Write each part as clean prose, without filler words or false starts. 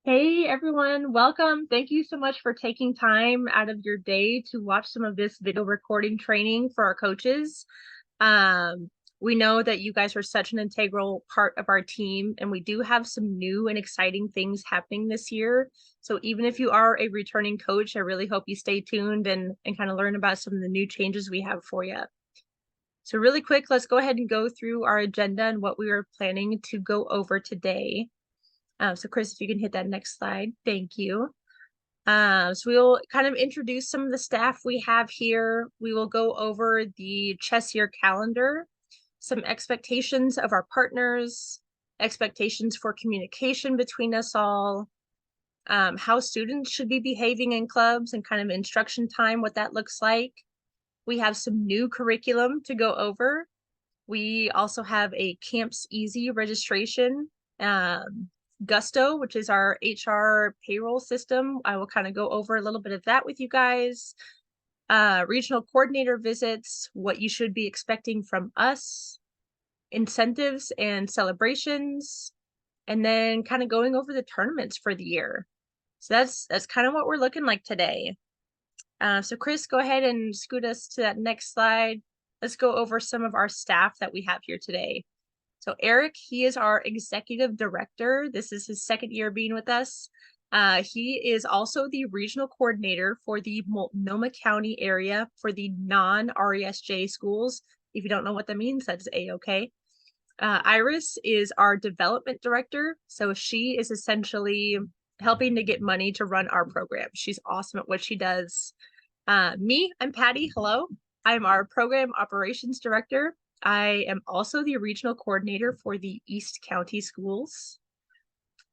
Hey everyone, welcome. Thank you so much for taking time out of your day to watch some of this video recording training for our coaches. Um, we know that you guys are such an integral part of our team, and we do have some new and exciting things happening this year. So even if you are a returning coach, I really hope you stay tuned and kind of learn about some of the new changes we have for you. So really quick, let's go ahead and go through our agenda and what we are planning to go over today. So Chris, if you can hit that next slide, thank you. So we'll kind of introduce some of the staff we have here. We will go over the chess year calendar, some expectations of our partners, expectations for communication between us all, how students should be behaving in clubs and kind of instruction time, what that looks like. We have some new curriculum to go over. We also have a Campeasy registration, Gusto, which is our HR payroll system. I will kind of go over a little bit of that with you guys. Regional coordinator visits, what you should be expecting from us, incentives and celebrations, and then kind of going over the tournaments for the year. So that's kind of what we're looking like today. So Chris, go ahead and scoot us to that next slide. Let's go over some of our staff that we have here today. So Eric, he is our executive director. This is his second year being with us. He is also the regional coordinator for the Multnomah County area for the non-RESJ schools. If you don't know what that means, that's A-okay. Iris is our development director. So she is essentially helping to get money to run our program. She's awesome at what she does. I'm Patty. Hello. I'm our program operations director. I am also the regional coordinator for the East County schools.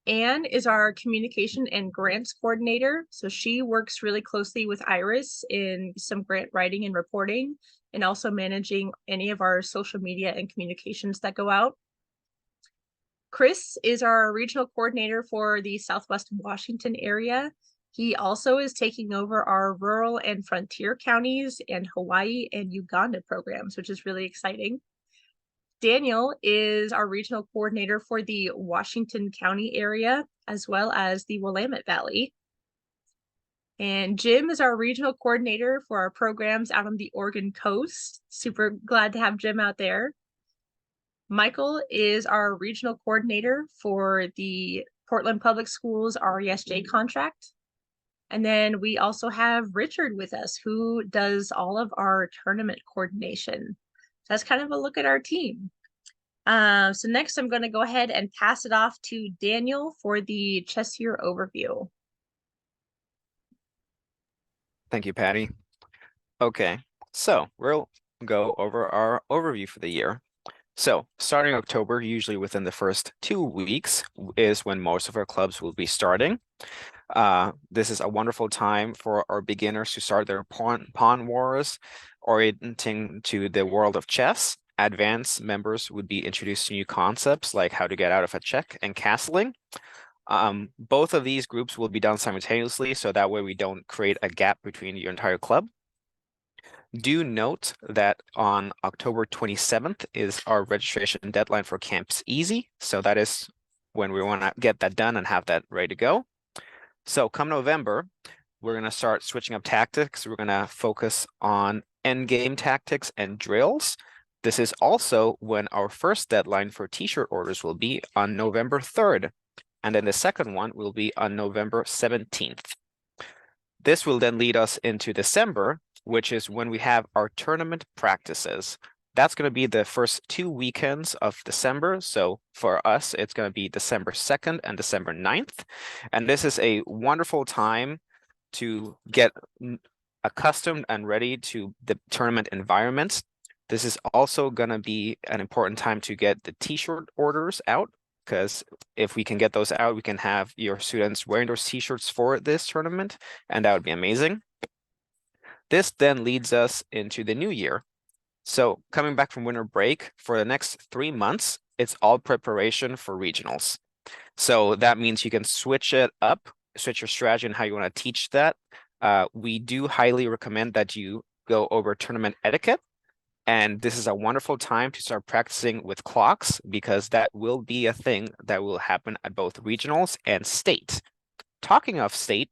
Anne is our communication and grants coordinator. So she works really closely with Iris in some grant writing and reporting, and also managing any of our social media and communications that go out. Chris is our regional coordinator for the Southwest Washington area. He also is taking over our rural and frontier counties and Hawaii and Uganda programs, which is really exciting. Daniel is our regional coordinator for the Washington County area, as well as the Willamette Valley. And Jim is our regional coordinator for our programs out on the Oregon coast. Super glad to have Jim out there. Michael is our regional coordinator for the Portland Public Schools RESJ contract. And then we also have Richard with us, who does all of our tournament coordination. So that's kind of a look at our team. So next I'm going to go ahead and pass it off to Daniel for the chess year overview. Thank you, Patty. Okay, so we'll go over our overview for the year. So starting October, usually within the first 2 weeks, is when most of our clubs will be starting. This is a wonderful time for our beginners to start their pawn wars, orienting to the world of chess. Advanced members would be introduced to new concepts like how to get out of a check and castling. Both of these groups will be done simultaneously, so that way we don't create a gap between your entire club. Do note that on October 27th is our registration deadline for Campeasy, so that is when we want to get that done and have that ready to go. So come November, we're going to start switching up tactics. We're going to focus on endgame tactics and drills. This is also when our first deadline for t-shirt orders will be on November 3rd. And then the second one will be on November 17th. This will then lead us into December, which is when we have our tournament practices. That's going to be the first 2 weekends of December. So for us, it's going to be December 2nd and December 9th. And this is a wonderful time to get accustomed and ready to the tournament environments. This is also going to be an important time to get the t-shirt orders out, because if we can get those out, we can have your students wearing those t-shirts for this tournament, and that would be amazing. This then leads us into the new year. So coming back from winter break, for the next 3 months, it's all preparation for regionals. So that means you can switch it up, switch your strategy and how you want to teach that. We do highly recommend that you go over tournament etiquette. And this is a wonderful time to start practicing with clocks, because that will be a thing that will happen at both regionals and state. talking of state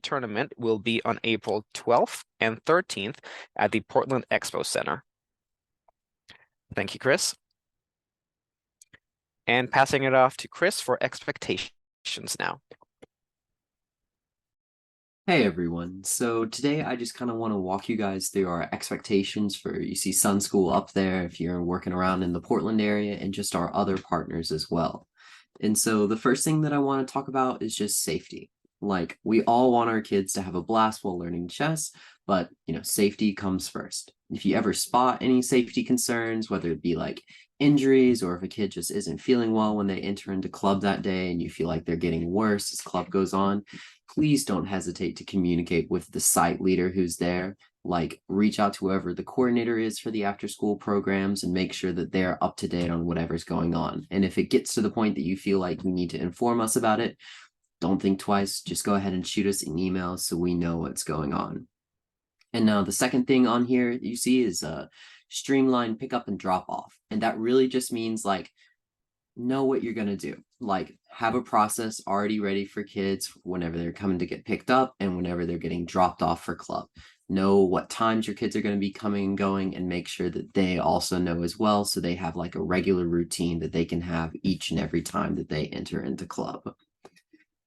tournament will be on April 12th and 13th at the Portland Expo Center. Thank you, Chris. And passing it off to Chris for expectations now. Hey everyone, so today I just kind of want to walk you guys through our expectations for UC Sun School up there if you're working around in the Portland area and just our other partners as well. And so the first thing that I want to talk about is just safety. Like we all want our kids to have a blast while learning chess, but safety comes first. If you ever spot any safety concerns, whether it be like injuries or if a kid just isn't feeling well when they enter into club that day and you feel like they're getting worse as club goes on, please don't hesitate to communicate with the site leader who's there. Like reach out to whoever the coordinator is for the after school programs and make sure that they're up to date on whatever's going on. And if it gets to the point that you feel like you need to inform us about it, don't think twice, just go ahead and shoot us an email so we know what's going on. And now the second thing on here you see is streamline pickup and drop off. And that really just means like know what you're going to do. Like have a process already ready for kids whenever they're coming to get picked up and whenever they're getting dropped off for club. Know what times your kids are going to be coming and going and make sure that they also know as well so they have like a regular routine that they can have each and every time that they enter into club.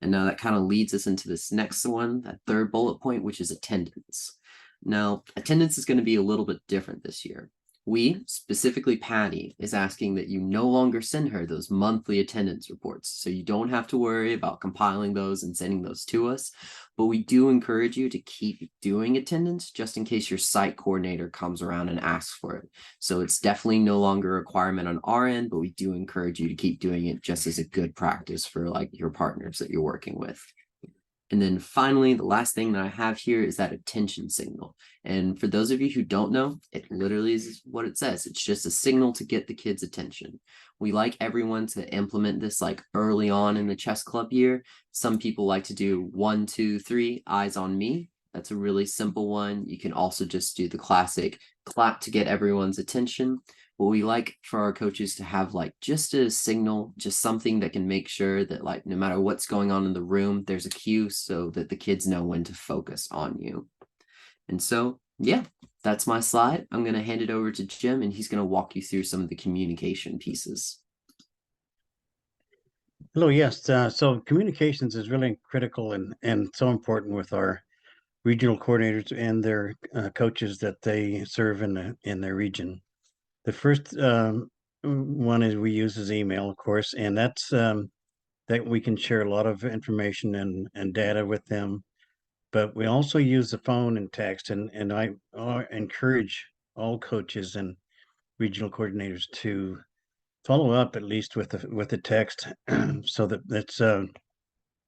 And now that kind of leads us into this next one, that third bullet point, which is attendance. Now, attendance is going to be a little bit different this year. We, specifically Patty, is asking that you no longer send her those monthly attendance reports. So you don't have to worry about compiling those and sending those to us. But we do encourage you to keep doing attendance just in case your site coordinator comes around and asks for it. So it's definitely no longer a requirement on our end, but we do encourage you to keep doing it just as a good practice for like your partners that you're working with. And then finally, the last thing that I have here is that attention signal. And for those of you who don't know, it literally is what it says. It's just a signal to get the kids' attention. We like everyone to implement this like early on in the chess club year. Some people like to do 1, 2, 3, eyes on me. That's a really simple one. You can also just do the classic clap to get everyone's attention. But we like for our coaches to have like just a signal, just something that can make sure that like no matter what's going on in the room, there's a cue so that the kids know when to focus on you. And so, yeah, that's my slide. I'm going to hand it over to Jim and he's going to walk you through some of the communication pieces. Hello, yes. So communications is really critical and so important with our regional coordinators and their coaches that they serve in their region. The first one is we use is email, of course, and that's that we can share a lot of information and data with them. But we also use the phone and text, and I encourage all coaches and regional coordinators to follow up at least with the text, so that it's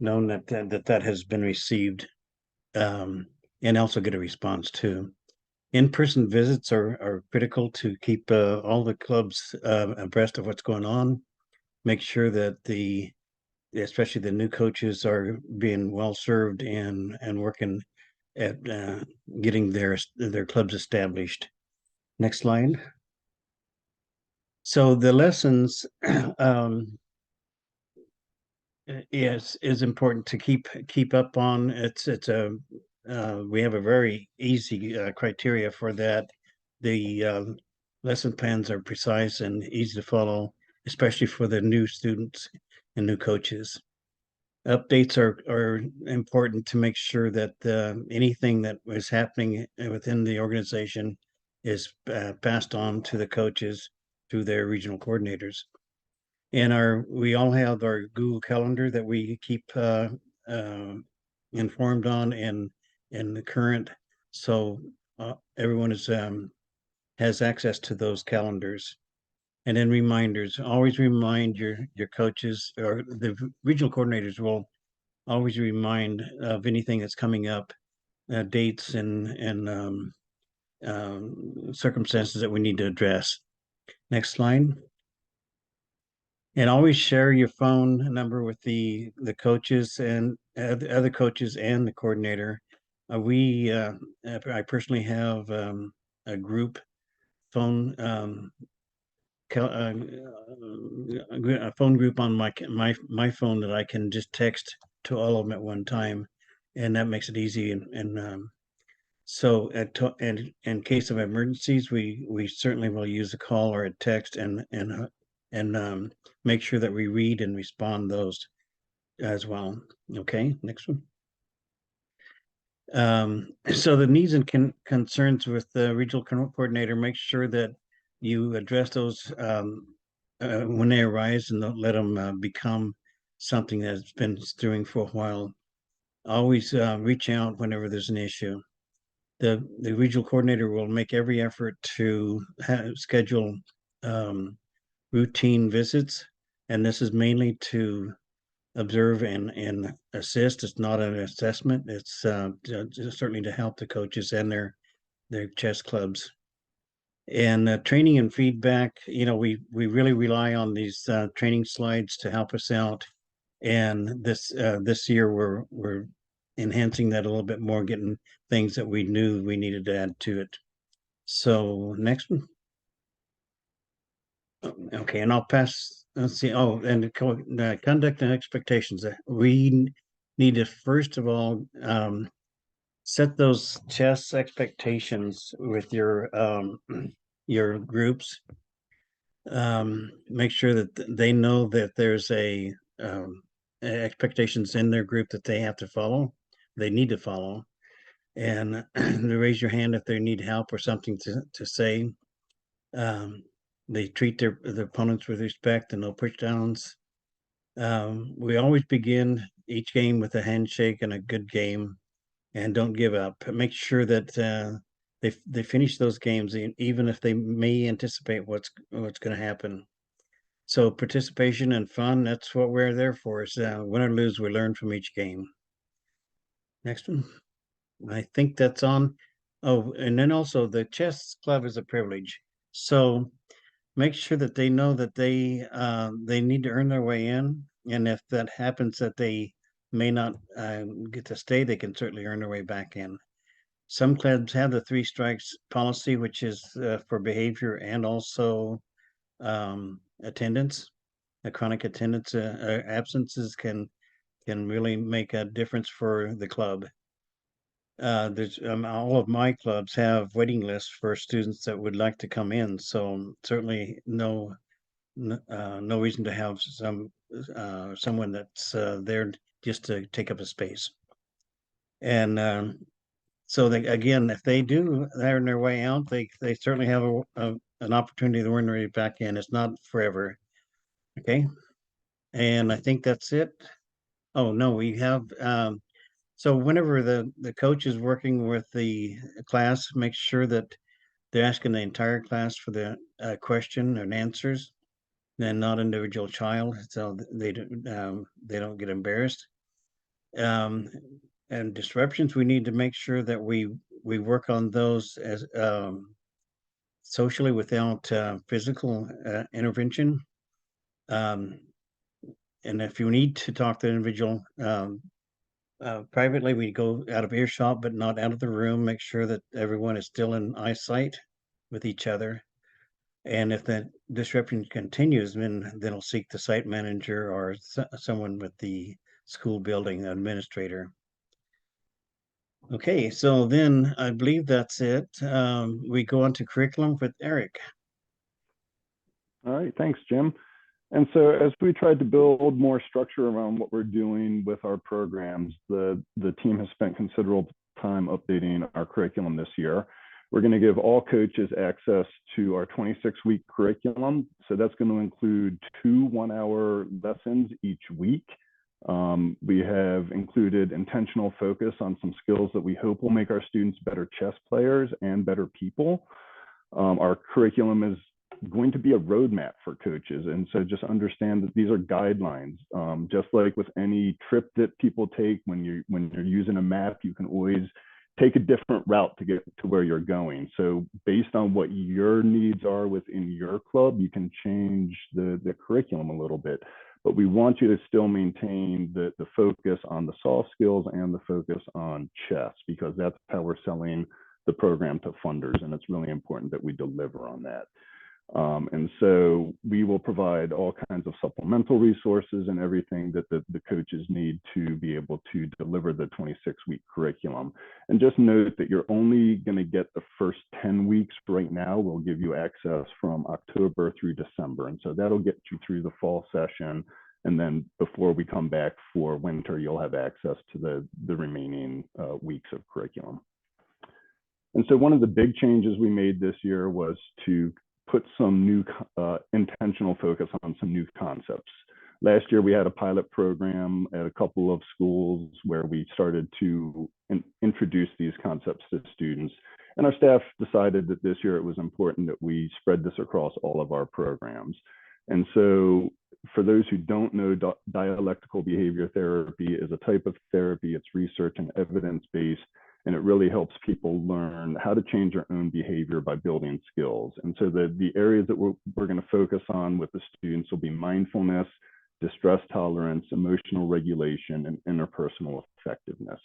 known that has been received, and also get a response too. In-person visits are critical to keep all the clubs abreast of what's going on. Make sure that especially the new coaches are being well served and working at getting their clubs established. Next slide. So the lessons is important to keep up on. It's a we have a very easy criteria for that. The lesson plans are precise and easy to follow, especially for the new students and new coaches. Updates are important to make sure that anything that is happening within the organization is passed on to the coaches through their regional coordinators. And we all have our Google Calendar that we keep informed on and the current, so everyone has access to those calendars. And then reminders. Always remind your coaches, or the regional coordinators will always remind of anything that's coming up, dates and circumstances that we need to address. Next slide. And always share your phone number with the coaches and the other coaches and the coordinator. I personally have a group phone a phone group on my phone that I can just text to all of them at one time, and that makes it easy. So in case of emergencies, we certainly will use a call or a text and make sure that we read and respond those as well. Okay, next one. So the needs and concerns with the regional coordinator, make sure that you address those when they arise, and don't let them become something that's been stewing for a while. Always reach out whenever there's an issue. The regional coordinator will make every effort to schedule routine visits, and this is mainly to observe and assist. It's not an assessment. It's certainly to help the coaches and their chess clubs. And training and feedback, we really rely on these training slides to help us out. And this year we're enhancing that a little bit more, getting things that we knew we needed to add to it. So next one. Okay, and I'll pass. Let's see. Oh, and the conduct and expectations. We need to first of all set those chess expectations with your groups. Make sure that they know that there's expectations in their group that they have to follow. They need to follow, and to raise your hand if they need help or something to say. They treat their opponents with respect and no push downs. We always begin each game with a handshake and a good game, and don't give up. Make sure that they finish those games, even if they may anticipate what's going to happen. So participation and fun, that's what we're there for. Is win or lose, we learn from each game. Next one. I think that's on. Oh, and then also the chess club is a privilege. So make sure that they know that they need to earn their way in, and if that happens that they may not get to stay, they can certainly earn their way back in. Some clubs have the 3 strikes policy, which is for behavior and also attendance. Chronic attendance absences can really make a difference for the club. There's all of my clubs have waiting lists for students that would like to come in, so certainly no reason to have someone that's there just to take up a space. And so again, if they do earn their way out, they certainly have an opportunity to earn their way back in. It's not forever. Okay, and I think that's it. Oh no, we have so whenever the coach is working with the class, make sure that they're asking the entire class for the question and answers, and not individual child, so they don't get embarrassed. And disruptions, we need to make sure that we work on those as socially without physical intervention. And if you need to talk to the individual privately, we go out of earshot, but not out of the room. Make sure that everyone is still in eyesight with each other. And if that disruption continues, then they'll seek the site manager or someone with the school building administrator. Okay, so then I believe that's it. We go on to curriculum with Eric. All right, thanks, Jim. And so as we tried to build more structure around what we're doing with our programs, the team has spent considerable time updating our curriculum this year. We're going to give all coaches access to our 26-week curriculum. So that's going to include 2 one-hour lessons each week. We have included intentional focus on some skills that we hope will make our students better chess players and better people. Our curriculum is going to be a roadmap for coaches. And so just understand that these are guidelines. Just like with any trip that people take, when you're using a map, you can always take a different route to get to where you're going. So based on what your needs are within your club, you can change the curriculum a little bit. But we want you to still maintain the focus on the soft skills and the focus on chess, because that's how we're selling the program to funders. And it's really important that we deliver on that. And so we will provide all kinds of supplemental resources and everything that the coaches need to be able to deliver the 26-week curriculum. And just note that you're only going to get the first 10 weeks right now. We'll give you access from October through December. And so that'll get you through the fall session. And then before we come back for winter, you'll have access to the remaining weeks of curriculum. And so one of the big changes we made this year was to put some new intentional focus on some new concepts. Last year, we had a pilot program at a couple of schools where we started to introduce these concepts to students. And our staff decided that this year it was important that we spread this across all of our programs. And so for those who don't know, dialectical behavior therapy is a type of therapy. It's research and evidence-based, and it really helps people learn how to change their own behavior by building skills. And so the areas that we're going to focus on with the students will be mindfulness, distress tolerance, emotional regulation, and interpersonal effectiveness.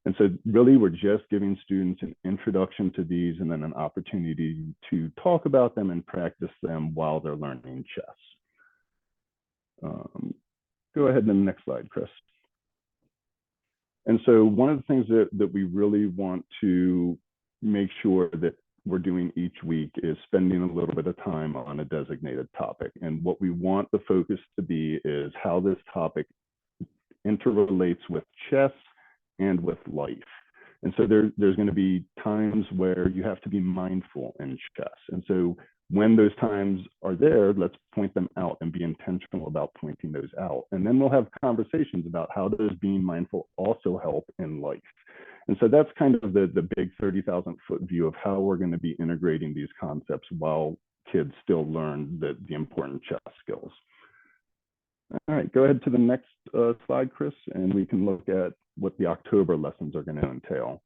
And so really we're just giving students an introduction to these and then an opportunity to talk about them and practice them while they're learning chess. Go ahead to the next slide, Chris. And so one of the things that we really want to make sure that we're doing each week is spending a little bit of time on a designated topic. And what we want the focus to be is how this topic interrelates with chess and with life. And so there's going to be times where you have to be mindful in chess. And so when those times are there, let's point them out and be intentional about pointing those out. And then we'll have conversations about how does being mindful also help in life. And so that's kind of the big 30,000-foot view of how we're going to be integrating these concepts while kids still learn the important chess skills. All right, go ahead to the next slide, Chris, and we can look at what the October lessons are going to entail.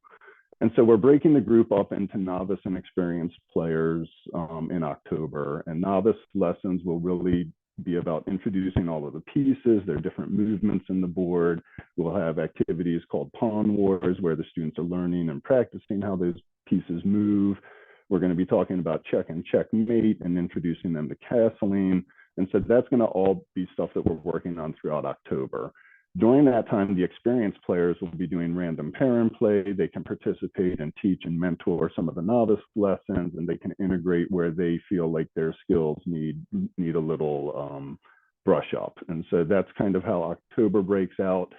And so we're breaking the group up into novice and experienced players in October. And novice lessons will really be about introducing all of the pieces, their different movements in the board. We'll have activities called Pawn Wars, where the students are learning and practicing how those pieces move. We're going to be talking about check and checkmate and introducing them to castling. And so that's going to all be stuff that we're working on throughout October. During that time, the experienced players will be doing random pair and play. They can participate and teach and mentor some of the novice lessons, and they can integrate where they feel like their skills need a little brush up. And so that's kind of how October breaks out.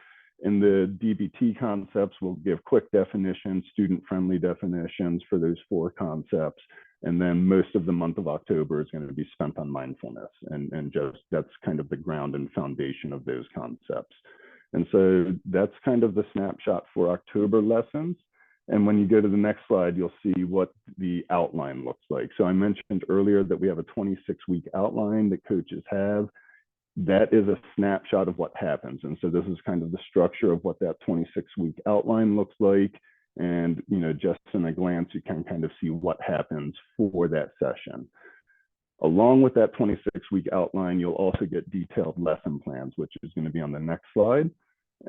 In the DBT concepts, we'll give quick definitions, student-friendly definitions for those 4 concepts. And then most of the month of October is going to be spent on mindfulness. And just that's kind of the ground and foundation of those concepts. And so that's kind of the snapshot for October lessons. And when you go to the next slide, you'll see what the outline looks like. So I mentioned earlier that we have a 26-week outline that coaches have. That is a snapshot of what happens. And so this is kind of the structure of what that 26-week outline looks like. And, you know, just in a glance, you can kind of see what happens for that session. Along with that 26-week outline, you'll also get detailed lesson plans, which is going to be on the next slide.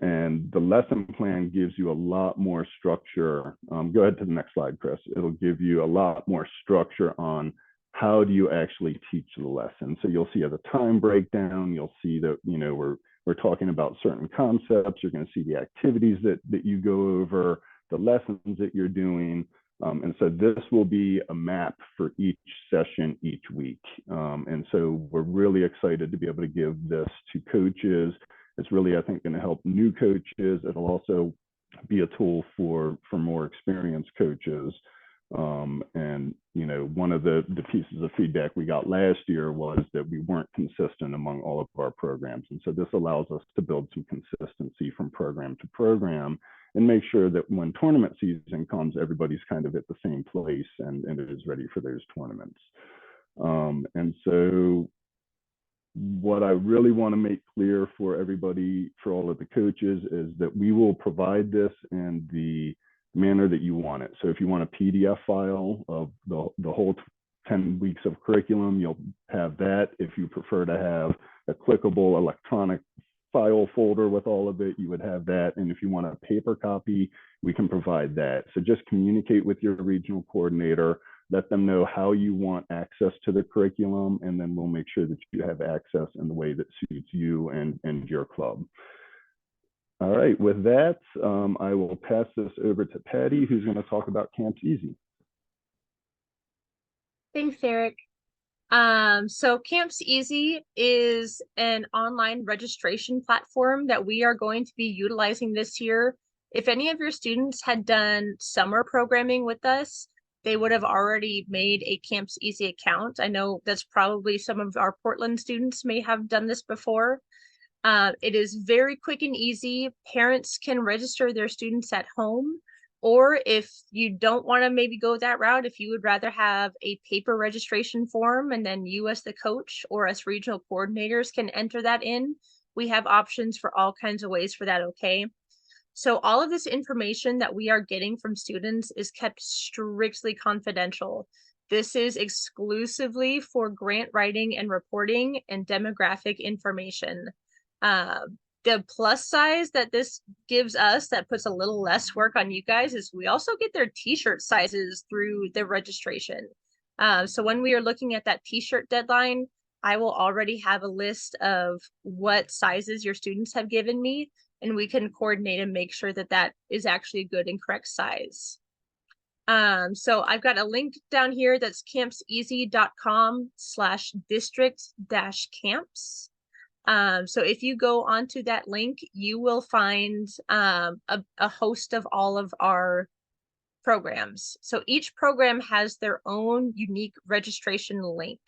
And the lesson plan gives you a lot more structure. Go ahead to the next slide, Chris. It'll give you a lot more structure on how do you actually teach the lesson. So you'll see the time breakdown. You'll see that, you know, we're talking about certain concepts. You're going to see the activities that you go over, the lessons that you're doing. And so this will be a map for each session each week. And so we're really excited to be able to give this to coaches. It's really, I think, going to help new coaches. It'll also be a tool for more experienced coaches. And, you know, one of the pieces of feedback we got last year was that we weren't consistent among all of our programs. And so this allows us to build some consistency from program to program and make sure that when tournament season comes, everybody's kind of at the same place and it is ready for those tournaments. And so what I really want to make clear for everybody, for all of the coaches, is that we will provide this in the manner that you want it. So if you want a PDF file of the whole 10 weeks of curriculum, you'll have that. If you prefer to have a clickable electronic file folder with all of it, you would have that. And if you want a paper copy, we can provide that. So just communicate with your regional coordinator let them know how you want access to the curriculum, and then we'll make sure that you have access in the way that suits you and your club. All right, with that, I will pass this over to Patty, who's going to talk about Campeasy. Thanks, Eric. So Campeasy is an online registration platform that we are going to be utilizing this year. If any of your students had done summer programming with us, they would have already made a Campeasy account. I know that's probably some of our Portland students may have done this before. It is very quick and easy. Parents can register their students at home, or if you don't want to maybe go that route, if you would rather have a paper registration form and then you as the coach or as regional coordinators can enter that in, we have options for all kinds of ways for that, okay? So all of this information that we are getting from students is kept strictly confidential. This is exclusively for grant writing and reporting and demographic information. The plus size that this gives us that puts a little less work on you guys is we also get their t-shirt sizes through the registration. So when we are looking at that t-shirt deadline, I will already have a list of what sizes your students have given me, and we can coordinate and make sure that that is actually a good and correct size. So I've got a link down here that's campeasy.com/district-camps. So if you go onto that link, you will find a host of all of our programs. So each program has their own unique registration link.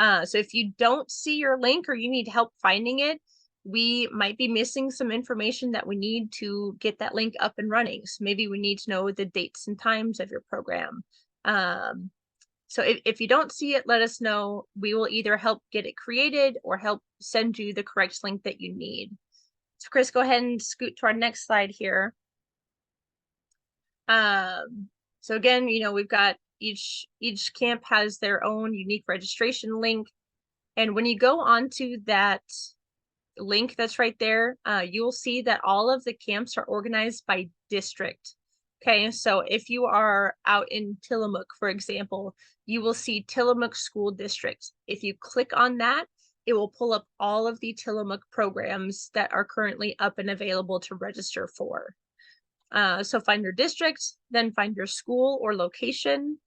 So if you don't see your link or you need help finding it, we might be missing some information that we need to get that link up and running. So maybe we need to know the dates and times of your program. So if you don't see it, let us know. We will either help get it created or help send you the correct link that you need. So Chris, go ahead and scoot to our next slide here. So again, you know, we've got each camp has their own unique registration link. And when you go onto that link that's right there, you'll see that all of the camps are organized by district. Okay, so if you are out in Tillamook, for example, you will see Tillamook School District. If you click on that, it will pull up all of the Tillamook programs that are currently up and available to register for. So find your district, then find your school or location.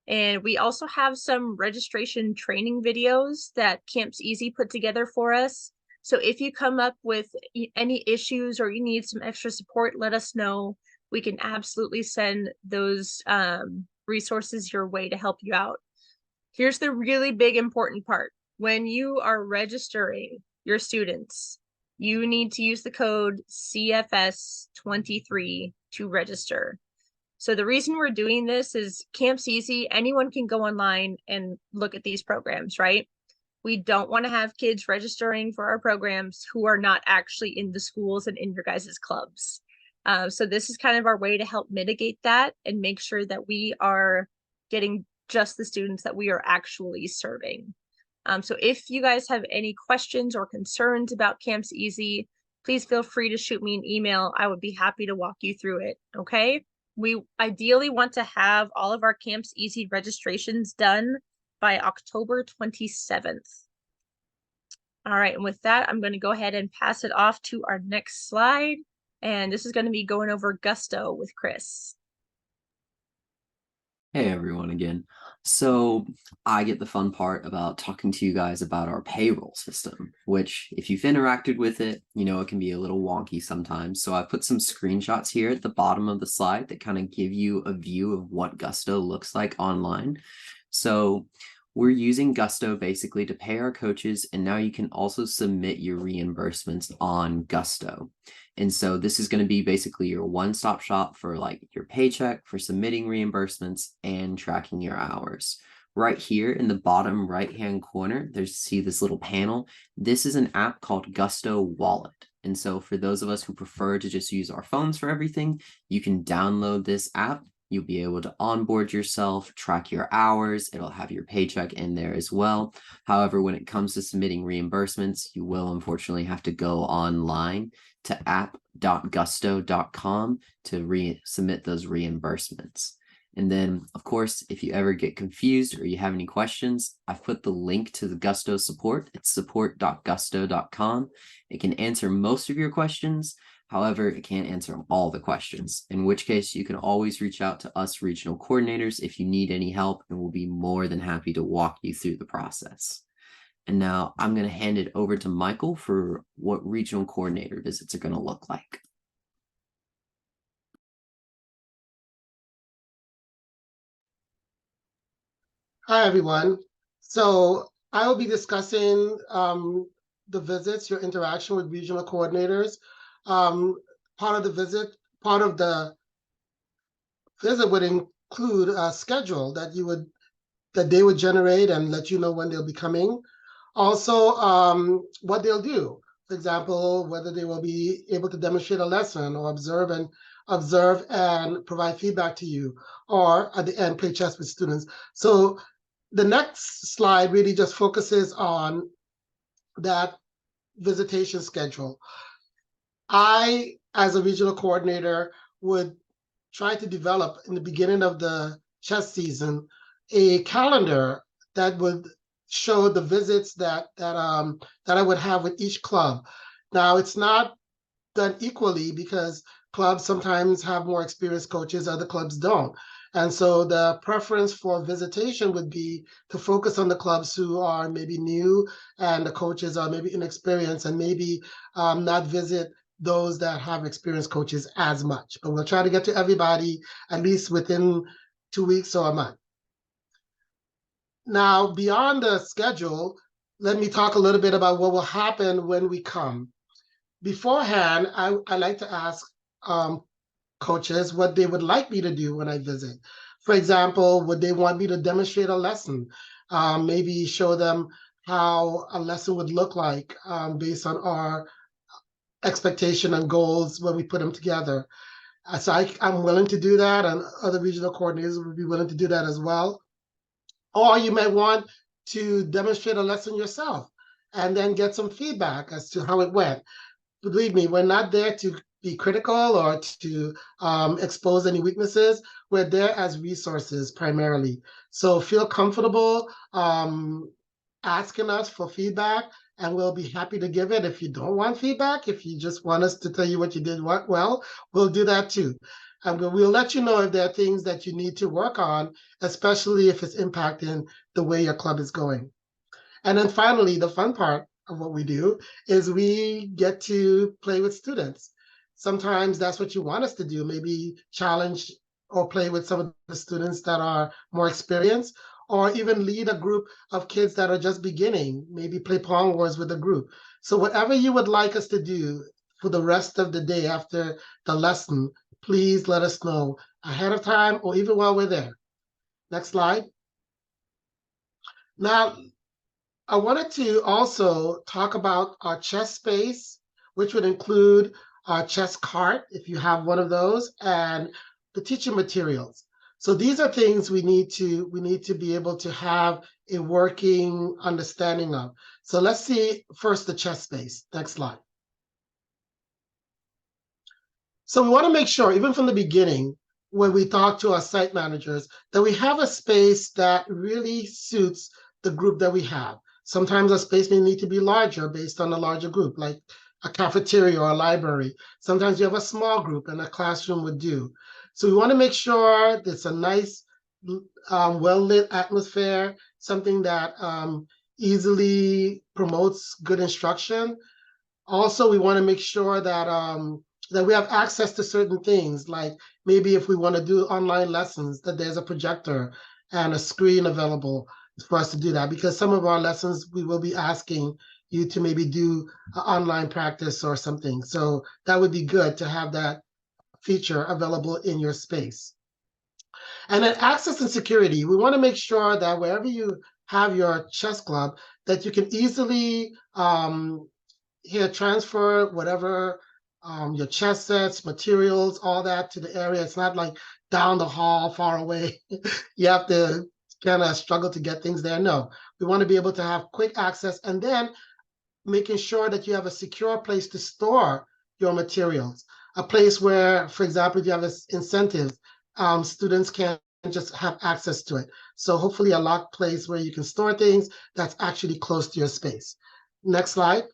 And we also have some registration training videos that Campeasy put together for us. So if you come up with any issues or you need some extra support, let us know. We can absolutely send those resources your way to help you out. Here's the really big important part. When you are registering your students, you need to use the code CFS23 to register. So the reason we're doing this is Campeasy, anyone can go online and look at these programs, right? We don't want to have kids registering for our programs who are not actually in the schools and in your guys' clubs. So this is kind of our way to help mitigate that and make sure that we are getting just the students that we are actually serving. So if you guys have any questions or concerns about Campeasy, please feel free to shoot me an email. I would be happy to walk you through it, okay? We ideally want to have all of our Campeasy registrations done by October 27th. All right, and with that, I'm going to go ahead and pass it off to our next slide. And this is going to be going over Gusto with Chris. Hey everyone again. So I get the fun part about talking to you guys about our payroll system, which if you've interacted with it, you know, it can be a little wonky sometimes. So I put some screenshots here at the bottom of the slide that kind of give you a view of what Gusto looks like online. So we're using Gusto basically to pay our coaches, and now you can also submit your reimbursements on Gusto. And so this is going to be basically your one-stop shop for like your paycheck, for submitting reimbursements and tracking your hours. Right here in the bottom right-hand corner, see this little panel. This is an app called Gusto Wallet. And so for those of us who prefer to just use our phones for everything, you can download this app. You'll be able to onboard yourself, track your hours. It'll have your paycheck in there as well. However, when it comes to submitting reimbursements, you will unfortunately have to go online to app.gusto.com to submit those reimbursements. And then, of course, if you ever get confused or you have any questions, I've put the link to the Gusto support. It's support.gusto.com. It can answer most of your questions. However, it can't answer all the questions, in which case you can always reach out to us regional coordinators if you need any help, and we'll be more than happy to walk you through the process. And now I'm going to hand it over to Michael for what regional coordinator visits are going to look like. Hi, everyone. So I will be discussing the visits, your interaction with regional coordinators. Part of the visit would include a schedule that they would generate and let you know when they'll be coming. Also, what they'll do. For example, whether they will be able to demonstrate a lesson or observe and provide feedback to you, or at the end play chess with students. So the next slide really just focuses on that visitation schedule. I, as a regional coordinator, would try to develop in the beginning of the chess season a calendar that would show the visits that I would have with each club. Now, it's not done equally because clubs sometimes have more experienced coaches, other clubs don't. And so the preference for visitation would be to focus on the clubs who are maybe new and the coaches are maybe inexperienced, and maybe not visit those that have experienced coaches as much. But we'll try to get to everybody at least within 2 weeks or a month. Now, beyond the schedule, let me talk a little bit about what will happen when we come. Beforehand, I like to ask coaches what they would like me to do when I visit. For example, would they want me to demonstrate a lesson? Maybe show them how a lesson would look like based on our expectation and goals when we put them together. So I'm willing to do that, and other regional coordinators would be willing to do that as well. Or you may want to demonstrate a lesson yourself and then get some feedback as to how it went. Believe me, we're not there to be critical or to expose any weaknesses. We're there as resources primarily. So feel comfortable asking us for feedback, and we'll be happy to give it. If you don't want feedback, if you just want us to tell you what you did well, we'll do that too. And we'll let you know if there are things that you need to work on, especially if it's impacting the way your club is going. And then finally, the fun part of what we do is we get to play with students. Sometimes that's what you want us to do, maybe challenge or play with some of the students that are more experienced, or even lead a group of kids that are just beginning, maybe play Pong Wars with a group. So whatever you would like us to do for the rest of the day after the lesson, please let us know ahead of time or even while we're there. Next slide. Now, I wanted to also talk about our chess space, which would include our chess cart, if you have one of those, and the teaching materials. So these are things we need to be able to have a working understanding of. So let's see first the chess space. Next slide. So we want to make sure, even from the beginning, when we talk to our site managers, that we have a space that really suits the group that we have. Sometimes a space may need to be larger based on a larger group, like a cafeteria or a library. Sometimes you have a small group and a classroom would do. So we want to make sure it's a nice, well-lit atmosphere, something that easily promotes good instruction. Also, we want to make sure that that we have access to certain things, like maybe if we want to do online lessons, that there's a projector and a screen available for us to do that, because some of our lessons we will be asking you to maybe do an online practice or something. So that would be good to have that feature available in your space. And then access and security. We want to make sure that wherever you have your chess club, that you can easily transfer whatever your chess sets, materials, all that to the area. It's not like down the hall, far away. You have to kind of struggle to get things there. No, we want to be able to have quick access, and then making sure that you have a secure place to store your materials. A place where, for example, if you have incentives, students can just have access to it. So hopefully a locked place where you can store things that's actually close to your space. Next slide.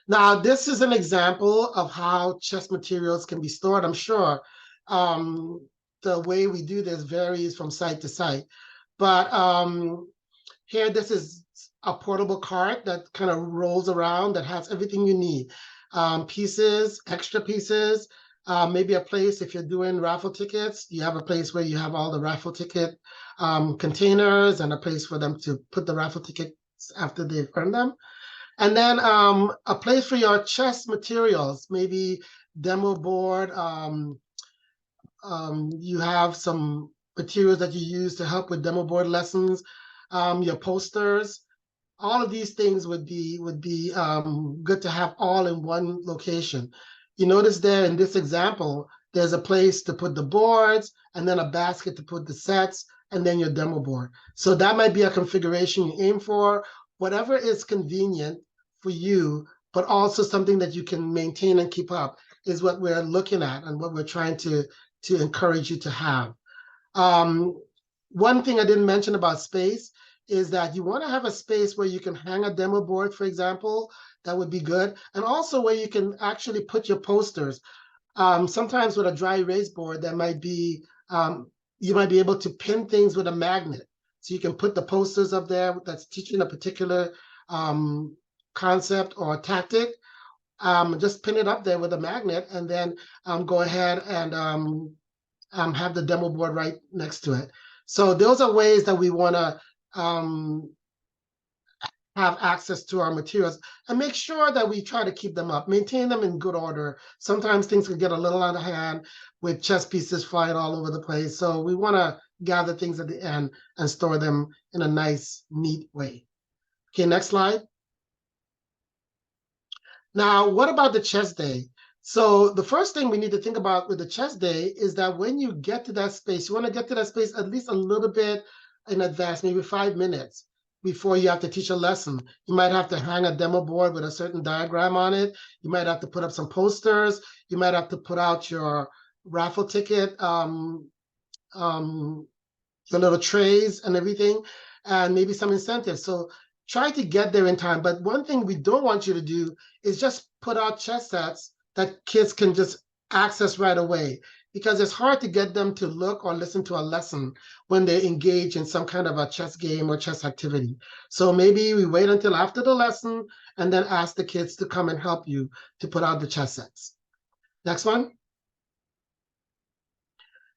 Now, this is an example of how chess materials can be stored. I'm sure the way we do this varies from site to site. But here, this is a portable cart that kind of rolls around that has everything you need. Pieces, extra pieces, maybe a place if you're doing raffle tickets, you have a place where you have all the raffle ticket containers and a place for them to put the raffle tickets after they've earned them. And then a place for your chess materials, maybe demo board. You have some materials that you use to help with demo board lessons, your posters. All of these things would be good to have all in one location. You notice there in this example, there's a place to put the boards and then a basket to put the sets and then your demo board. So that might be a configuration you aim for, whatever is convenient for you, but also something that you can maintain and keep up is what we're looking at and what we're trying to encourage you to have. One thing I didn't mention about space is that you want to have a space where you can hang a demo board, for example. That would be good. And also where you can actually put your posters. Sometimes with a dry erase board, there might be, you might be able to pin things with a magnet. So you can put the posters up there that's teaching a particular concept or tactic. Just pin it up there with a magnet and then go ahead and have the demo board right next to it. So those are ways that we want to have access to our materials and make sure that we try to keep them up, maintain them in good order. Sometimes things can get a little out of hand with chess pieces flying all over the place. So we want to gather things at the end and store them in a nice, neat way. Okay, next slide. Now, what about the chess day? So the first thing we need to think about with the chess day is that when you get to that space, you want to get to that space at least a little bit in advance, maybe 5 minutes before you have to teach a lesson. You might have to hang a demo board with a certain diagram on it. You might have to put up some posters. You might have to put out your raffle ticket, your little trays and everything, and maybe some incentives. So try to get there in time. But one thing we don't want you to do is just put out chess sets that kids can just access right away, because it's hard to get them to look or listen to a lesson when they engage in some kind of a chess game or chess activity. So maybe we wait until after the lesson and then ask the kids to come and help you to put out the chess sets. Next one.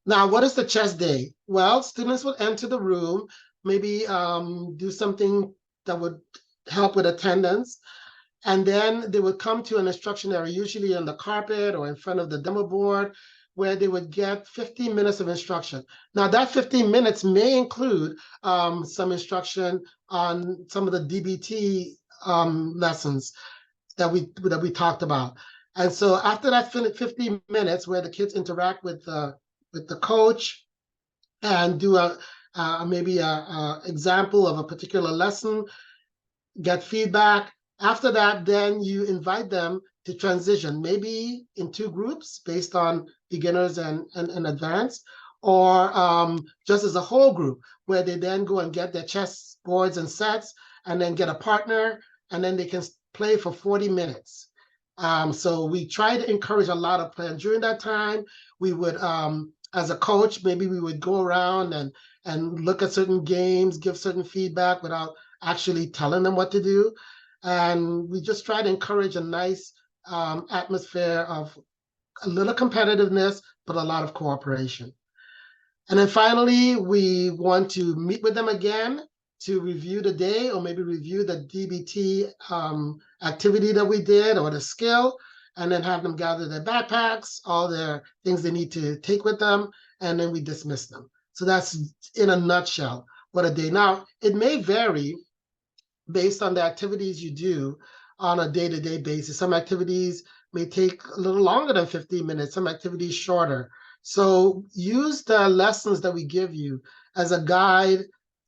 Now, what is the chess day? Well, students will enter the room, maybe do something that would help with attendance. And then they would come to an instruction area, usually on the carpet or in front of the demo board, where they would get 15 minutes of instruction. Now, that 15 minutes may include some instruction on some of the DBT lessons that we talked about. And so after that 15 minutes where the kids interact with the coach and do maybe a example of a particular lesson, get feedback. After that, then you invite them to transition, maybe in 2 groups based on beginners and advanced, or just as a whole group, where they then go and get their chess boards and sets and then get a partner, and then they can play for 40 minutes. So we try to encourage a lot of play. And during that time, we would, as a coach, maybe we would go around and look at certain games, give certain feedback without actually telling them what to do. And we just try to encourage a nice atmosphere of a little competitiveness, but a lot of cooperation. And then finally, we want to meet with them again to review the day or maybe review the DBT activity that we did or the skill, and then have them gather their backpacks, all their things they need to take with them, and then we dismiss them. So that's in a nutshell what a day. Now, it may vary based on the activities you do on a day-to-day basis. Some activities may take a little longer than 15 minutes, some activities shorter. So use the lessons that we give you as a guide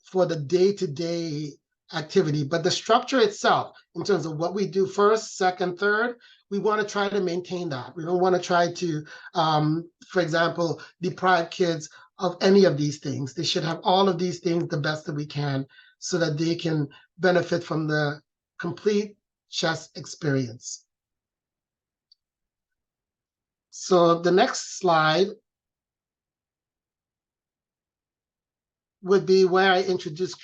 for the day-to-day activity. But the structure itself, in terms of what we do first, second, third, we want to try to maintain that. We don't want to try to, for example, deprive kids of any of these things. They should have all of these things the best that we can so that they can benefit from the complete chess experience. So the next slide would be where I introduce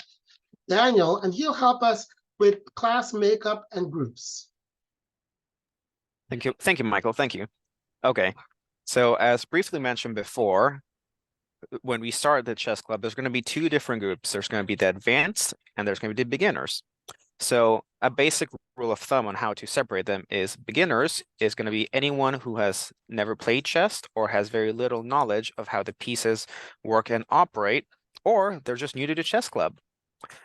Daniel, and he'll help us with class makeup and groups. Thank you, Michael. Thank you. Okay, so as briefly mentioned before, when we start the chess club, there's going to be two different groups. There's going to be the advanced and there's going to be the beginners. So a basic rule of thumb on how to separate them is beginners is going to be anyone who has never played chess or has very little knowledge of how the pieces work and operate, or they're just new to the chess club.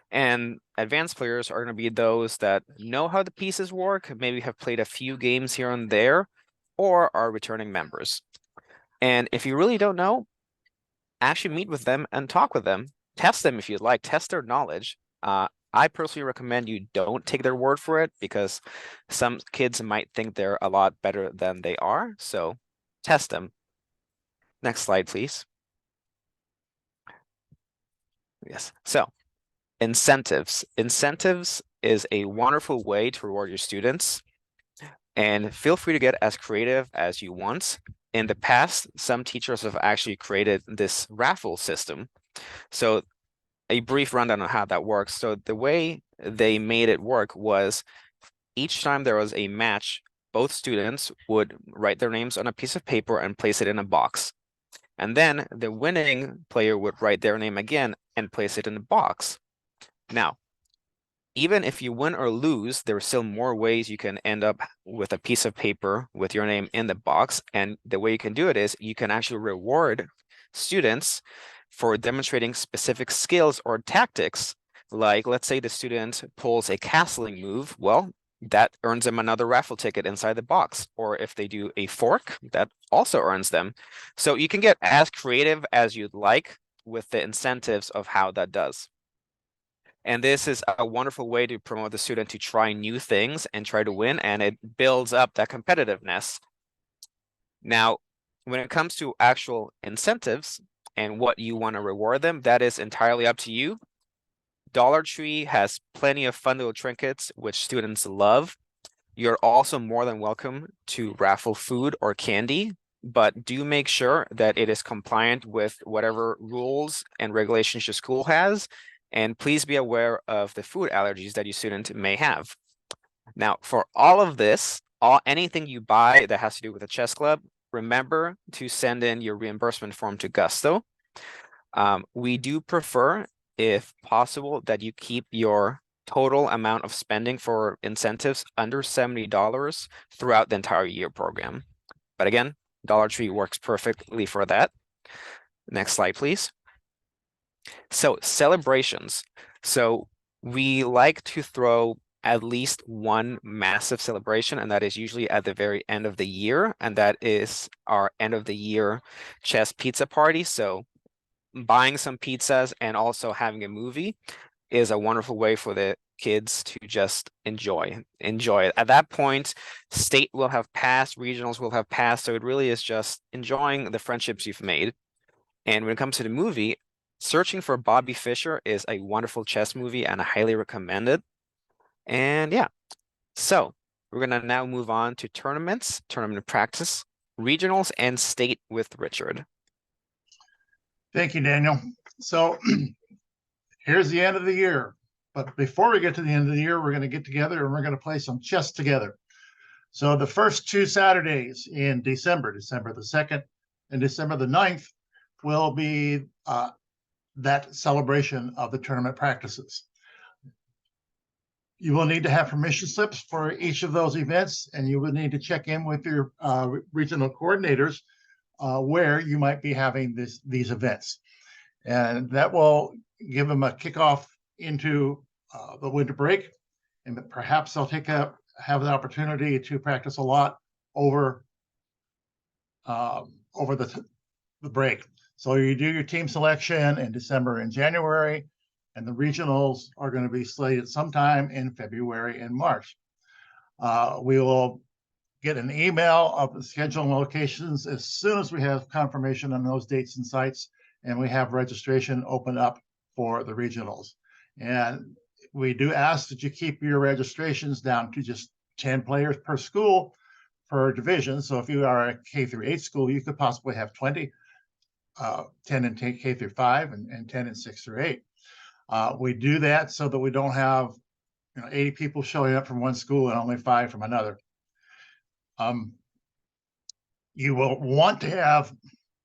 And advanced players are going to be those that know how the pieces work, maybe have played a few games here and there, or are returning members. And if you really don't know, actually meet with them and talk with them. Test them if you'd like, test their knowledge. I personally recommend you don't take their word for it because some kids might think they're a lot better than they are. So test them. Next slide, please. Yes. So incentives. Incentives is a wonderful way to reward your students. And feel free to get as creative as you want. In the past, some teachers have actually created this raffle system. So a brief rundown on how that works. So the way they made it work was each time there was a match, both students would write their names on a piece of paper and place it in a box. And then the winning player would write their name again and place it in the box. Now, even if you win or lose, there are still more ways you can end up with a piece of paper with your name in the box. And the way you can do it is you can actually reward students for demonstrating specific skills or tactics. Like, let's say the student pulls a castling move. Well, that earns them another raffle ticket inside the box. Or if they do a fork, that also earns them. So you can get as creative as you'd like with the incentives of how that does. And this is a wonderful way to promote the student to try new things and try to win, and it builds up that competitiveness. Now, when it comes to actual incentives and what you want to reward them, that is entirely up to you. Dollar Tree has plenty of fun little trinkets, which students love. You're also more than welcome to raffle food or candy, but do make sure that it is compliant with whatever rules and regulations your school has. And please be aware of the food allergies that your student may have. Now, for all of this, anything you buy that has to do with a chess club, remember to send in your reimbursement form to Gusto. We do prefer, if possible, that you keep your total amount of spending for incentives under $70 throughout the entire year program. But again, Dollar Tree works perfectly for that. Next slide, please. So celebrations. So we like to throw at least one massive celebration, and that is usually at the very end of the year, and that is our end of the year chess pizza party. So buying some pizzas and also having a movie is a wonderful way for the kids to just enjoy it. At that point, state will have passed, regionals will have passed, so it really is just enjoying the friendships you've made. And when it comes to the movie, Searching for Bobby Fischer is a wonderful chess movie and I highly recommend it. And yeah, so we're gonna now move on to tournaments, tournament practice, regionals, and state with Richard. Thank you, Daniel. So here's the end of the year. But before we get to the end of the year, we're going to get together and we're going to play some chess together. So the first two Saturdays in December, December the 2nd and December the 9th, will be that celebration of the tournament practices. You will need to have permission slips for each of those events, and you will need to check in with your regional coordinators where you might be having these events. And that will give them a kickoff into the winter break, and perhaps they'll have the opportunity to practice a lot over the break. So you do your team selection in December and January, and the regionals are going to be slated sometime in February and March. We will get an email of the schedule and locations as soon as we have confirmation on those dates and sites, and we have registration open up for the regionals. And we do ask that you keep your registrations down to just 10 players per school per division. So if you are a K through 8 school, you could possibly have 20, 10 in K through 5 and 10 in 6 through 8. We do that so that we don't have 80 people showing up from one school and only 5 from another. You will want to have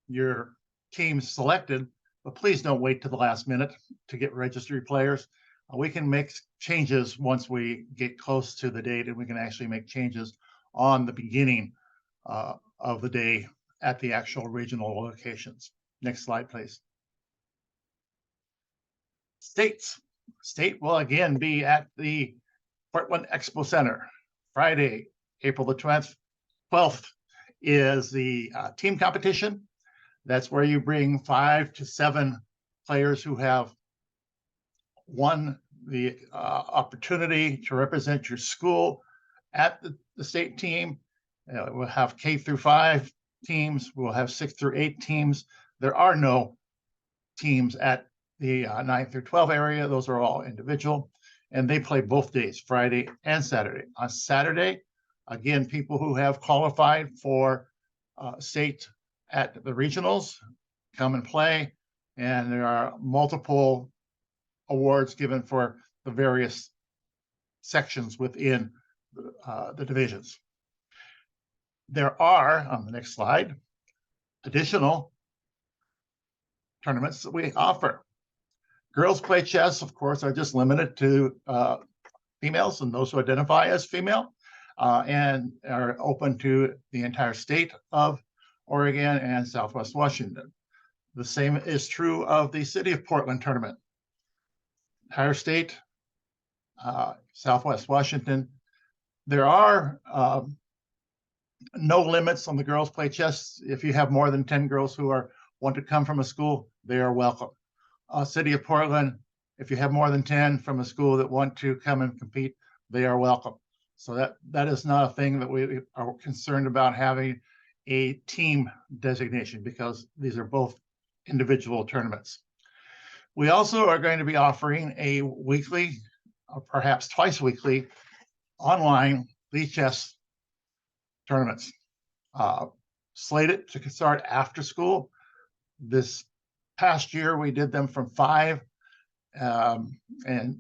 your teams selected, but please don't wait to the last minute to get registry players. We can make changes once we get close to the date, and we can actually make changes on the beginning of the day at the actual regional locations. Next slide, please. States. State will again be at the Portland Expo Center. Friday, April the 12th is the team competition. That's where you bring 5 to 7 players who have won the opportunity to represent your school at the state team. We'll have K through 5 teams. We'll have 6 through 8 teams. There are no teams at the 9 through 12 area. Those are all individual, and they play both days, Friday and Saturday. On Saturday, again, people who have qualified for state at the regionals come and play, and there are multiple awards given for the various sections within the divisions. There are, on the next slide, additional tournaments that we offer. Girls play chess, of course, are just limited to females and those who identify as female, and are open to the entire state of Oregon and Southwest Washington. The same is true of the City of Portland tournament. Entire state, Southwest Washington. There are no limits on the girls play chess. If you have more than 10 girls who want to come from a school, they are welcome. City of Portland, if you have more than 10 from a school that want to come and compete, they are welcome. So that is not a thing that we are concerned about having a team designation, because these are both individual tournaments. We also are going to be offering a weekly, or perhaps twice weekly, online League chess tournaments. Slated to start after school. This past year, we did them from 5, and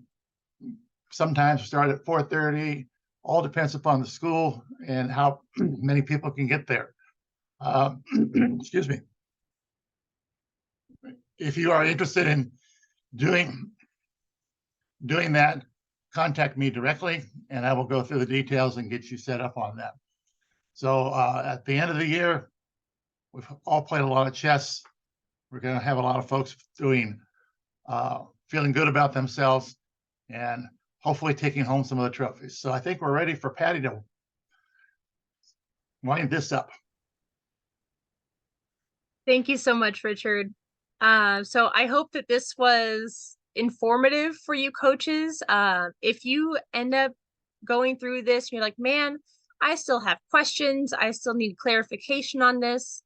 sometimes start at 4:30. All depends upon the school and how many people can get there. Excuse me. If you are interested in doing that, contact me directly, and I will go through the details and get you set up on that. So at the end of the year, we've all played a lot of chess. We're going to have a lot of folks feeling good about themselves and hopefully taking home some of the trophies. So I think we're ready for Patty to wind this up. Thank you so much, Richard. So I hope that this was informative for you coaches. If you end up going through this and you're like, man, I still have questions, I still need clarification on this,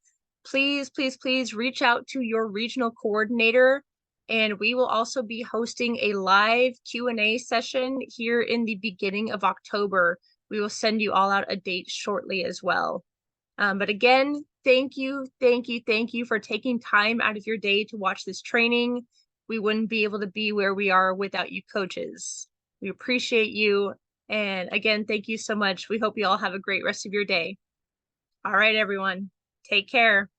please, please, please reach out to your regional coordinator. And we will also be hosting a live Q&A session here in the beginning of October. We will send you all out a date shortly as well. But again, thank you for taking time out of your day to watch this training. We wouldn't be able to be where we are without you coaches. We appreciate you. And again, thank you so much. We hope you all have a great rest of your day. All right, everyone, take care.